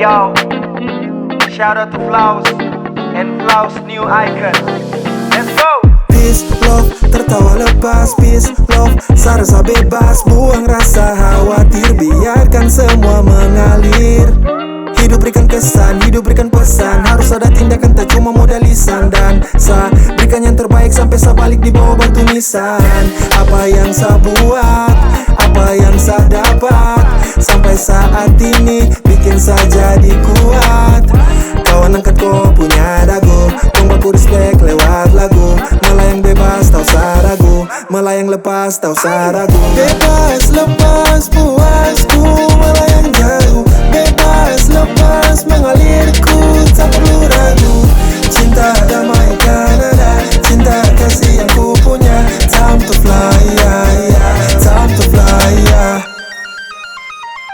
Yo, shout out to Flaus and Flaus new icon. Let's go. Peace, love, tertawa lepas. Peace, love, rasa bebas. Buang rasa khawatir, biarkan semua mengalir. Hidup berikan kesan, hidup berikan pesan. Harus ada tindakan, tak cuma modal lisan. Dan sa berikan yang terbaik sampai sa balik di bawah batu nisan. Apa yang sa buat, apa yang sa dapat, sampai saat ini bikin sa jadi kuat. Kawan angkat kau punya dagu, tong baku respect lewat lagu. Melayang bebas tau sa ragu, melayang lepas tau sa ragu. Bebas lepas puasku, melayang jauh. Bebas lepas mengalirku, tak perlu ragu. Cinta damai Kanada, cinta kasih yang ku punya. Time to fly, yeah, yeah. Time to fly, yeah.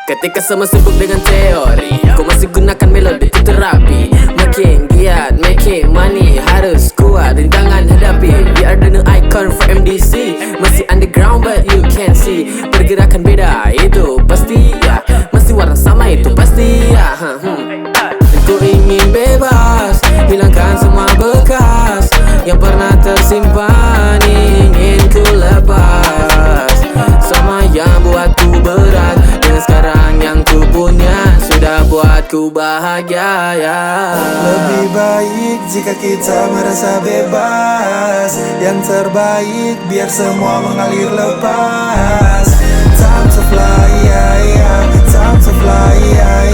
Ketika semua sibuk dengan teori, ku masih gunakan melodi itu terapi. Makin giat, making money, harus kuat rintangan hadapi. We are the new icon for MDC. Masih underground but you can see. Pergerakan beda itu pasti ya, masih warna sama itu pasti ya. Ku ingin bebas, hilangkan semua bekas yang pernah tersimpan, ingin ku lepas. Sama yang buatku berat, dan sekarang yang ku punya sudah buatku bahagia ya. Lebih baik jika kita merasa bebas. Yang terbaik biar semua mengalir lepas. Time to fly, yeah, yeah. Time to fly, yeah,